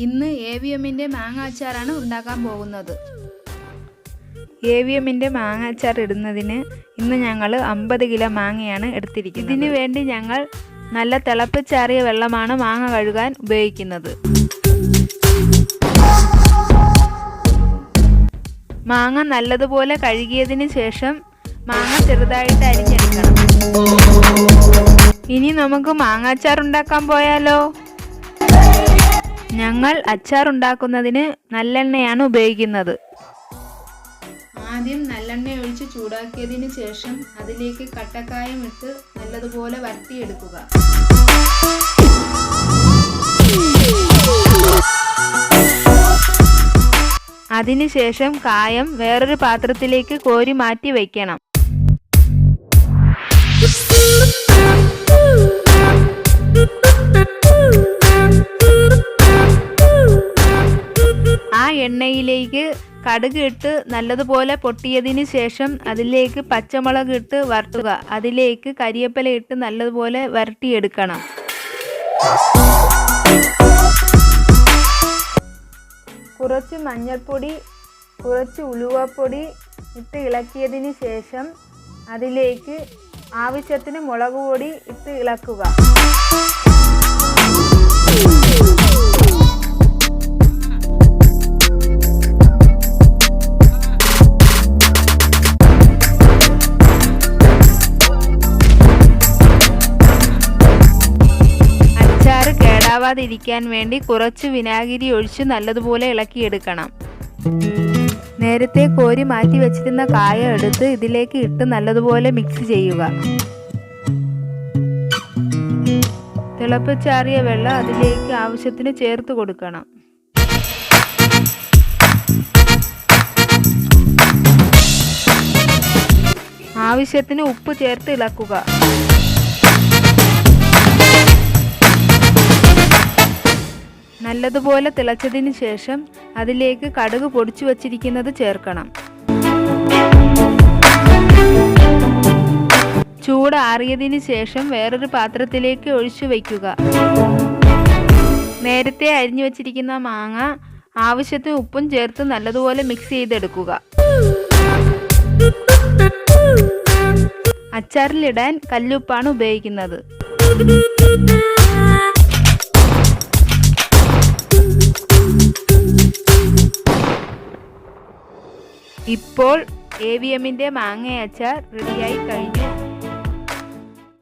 ഇന്ന് AVMന്റെ മാങ്ങ അച്ചാറാണ് ഉണ്ടാക്കാൻ പോകുന്നത്. AVMന്റെ മാങ്ങ അച്ചാർ ഇടുന്നതിന് ഇന്ന് ഞങ്ങൾ 50 കിലോ മാങ്ങയാണ് എടുത്തിരിക്കുന്നത്. ഇതിനു വേണ്ടി ഞങ്ങൾ നല്ല തിളപ്പിച്ചാറിയ വെള്ളമാണ് മാങ്ങ കഴുകാൻ ഉപയോഗിക്കുന്നത്. മാങ്ങ നല്ലതുപോലെ കഴുകിയതിന് ശേഷം മാങ്ങ ചെറുതായിട്ട് അരിഞ്ഞെടുക്കണം. ഇനി നമുക്ക് മാങ്ങ അച്ചാർ ഉണ്ടാക്കാൻ പോയാലോ? ഞങ്ങൾ അച്ചാർ ഉണ്ടാക്കുന്നതിന് നല്ലെണ്ണയാണ് ഉപയോഗിക്കുന്നത്. ആദ്യം നല്ലെണ്ണ ഒഴിച്ച് ചൂടാക്കിയതിന് ശേഷം അതിലേക്ക് കട്ടക്കായം ഇട്ട് നല്ലതുപോലെ വരട്ടിയെടുക്കുക. അതിനുശേഷം കായം വേറൊരു പാത്രത്തിലേക്ക് കോരി മാറ്റി വയ്ക്കണം. ആ എണ്ണയിലേക്ക് കടുക് ഇട്ട് നല്ലതുപോലെ പൊട്ടിയതിന് ശേഷം അതിലേക്ക് പച്ചമുളക് ഇട്ട് വറുത്തുക. അതിലേക്ക് കരിവേപ്പില ഇട്ട് നല്ലതുപോലെ വരട്ടിയെടുക്കണം. കുറച്ച് മഞ്ഞൾപ്പൊടി, കുറച്ച് ഉലുവപ്പൊടി ഇട്ട് ഇളക്കിയതിന് ശേഷം അതിലേക്ക് ആവശ്യത്തിന് മുളക് പൊടി ഇട്ട് ഇളക്കുക. അച്ചാർ കേടാവാതിരിക്കാൻ വേണ്ടി കുറച്ച് വിനാഗിരി ഒഴിച്ച് നല്ലതുപോലെ ഇളക്കിയെടുക്കണം. നേരത്തെ കോരി മാറ്റി വെച്ചിരുന്ന കായം എടുത്ത് ഇതിലേക്ക് ഇട്ട് നല്ലതുപോലെ മിക്സ് ചെയ്യുക. തിളപ്പിച്ചാറിയ വെള്ളം അതിലേക്ക് ആവശ്യത്തിന് ചേർത്ത് കൊടുക്കണം. ആവശ്യത്തിന് ഉപ്പ് ചേർത്ത് ഇളക്കുക. നല്ലതുപോലെ തിളച്ചതിന് ശേഷം അതിലേക്ക് കടുക് പൊടിച്ചു വച്ചിരിക്കുന്നത് ചേർക്കണം. ചൂടാറിയതിന് ശേഷം വേറൊരു പാത്രത്തിലേക്ക് ഒഴിച്ചു വയ്ക്കുക. നേരത്തെ അരിഞ്ഞു വച്ചിരിക്കുന്ന മാങ്ങ ആവശ്യത്തിന് ഉപ്പും ചേർത്ത് നല്ലതുപോലെ മിക്സ് ചെയ്തെടുക്കുക. അച്ചാറിലിടാൻ കല്ലുപ്പാണ് ഉപയോഗിക്കുന്നത്. ഇപ്പോൾ AVMന്റെ മാങ്ങ അച്ചാർ റെഡിയായി കഴിഞ്ഞു.